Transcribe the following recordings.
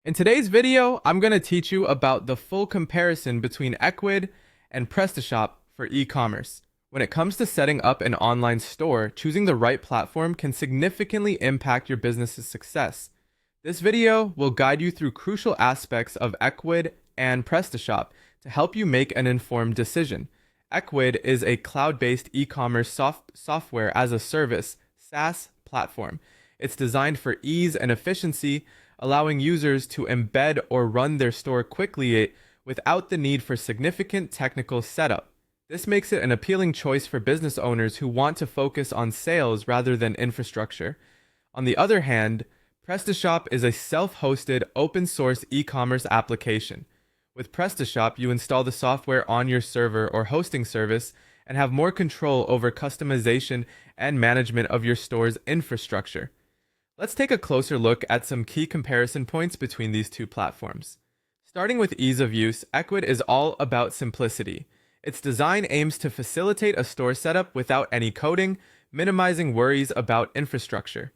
In today's video, I'm going to teach you about the full comparison between Ecwid and PrestaShop for e-commerce. When it comes to setting up an online store, choosing the right platform can significantly impact your business's success. This video will guide you through crucial aspects of Ecwid and PrestaShop to help you make an informed decision. Ecwid is a cloud-based e-commerce software as a service SaaS platform. It's designed for ease and efficiency, allowing users to embed or run their store quickly without the need for significant technical setup. This makes it an appealing choice for business owners who want to focus on sales rather than infrastructure. On the other hand, PrestaShop is a self-hosted, open-source e-commerce application. With PrestaShop, you install the software on your server or hosting service and have more control over customization and management of your store's infrastructure. Let's take a closer look at some key comparison points between these two platforms. Starting with ease of use, Ecwid is all about simplicity. Its design aims to facilitate a store setup without any coding, minimizing worries about infrastructure.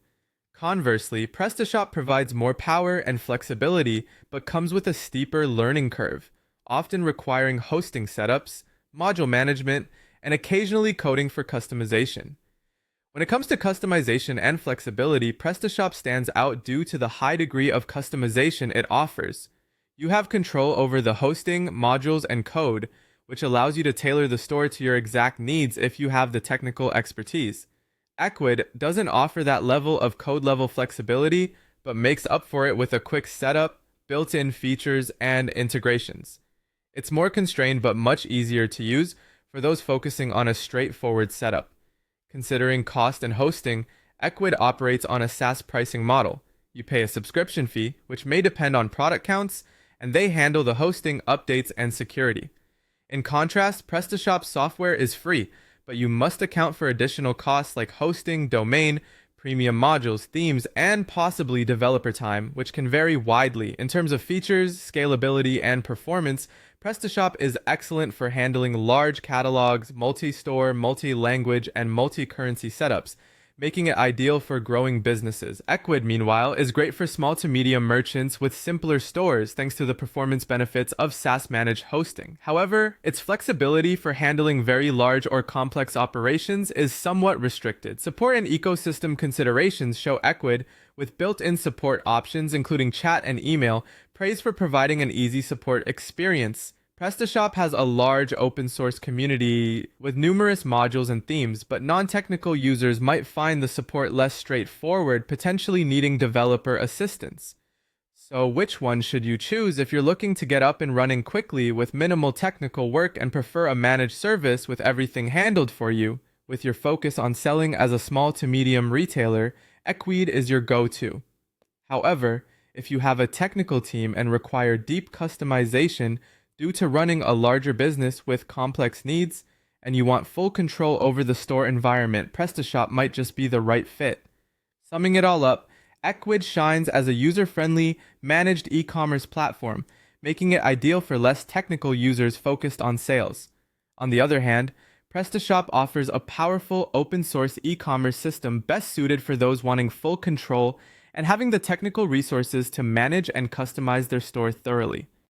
Conversely, PrestaShop provides more power and flexibility, but comes with a steeper learning curve, often requiring hosting setups, module management, and occasionally coding for customization. When it comes to customization and flexibility, PrestaShop stands out due to the high degree of customization it offers. You have control over the hosting, modules, and code, which allows you to tailor the store to your exact needs if you have the technical expertise. Ecwid doesn't offer that level of code-level flexibility, but makes up for it with a quick setup, built-in features, and integrations. It's more constrained but much easier to use for those focusing on a straightforward setup. Considering cost and hosting, Ecwid operates on a SaaS pricing model. You pay a subscription fee, which may depend on product counts, and they handle the hosting, updates, and security. In contrast, PrestaShop software is free, but you must account for additional costs like hosting, domain, premium modules, themes, and possibly developer time, which can vary widely. In terms of features, scalability, and performance, PrestaShop is excellent for handling large catalogs, multi-store, multi-language, and multi-currency setups, making it ideal for growing businesses. Ecwid, meanwhile, is great for small to medium merchants with simpler stores thanks to the performance benefits of SaaS-managed hosting. However, its flexibility for handling very large or complex operations is somewhat restricted. Support and ecosystem considerations show Ecwid, with built-in support options including chat and email, praised for providing an easy support experience. PrestaShop has a large open-source community with numerous modules and themes, but non-technical users might find the support less straightforward, potentially needing developer assistance. So which one should you choose if you're looking to get up and running quickly with minimal technical work and prefer a managed service with everything handled for you? With your focus on selling as a small to medium retailer, Ecwid is your go-to. However, if you have a technical team and require deep customization due to running a larger business with complex needs, and you want full control over the store environment, PrestaShop might just be the right fit. Summing it all up, Ecwid shines as a user-friendly, managed e-commerce platform, making it ideal for less technical users focused on sales. On the other hand, PrestaShop offers a powerful open-source e-commerce system best suited for those wanting full control and having the technical resources to manage and customize their store thoroughly.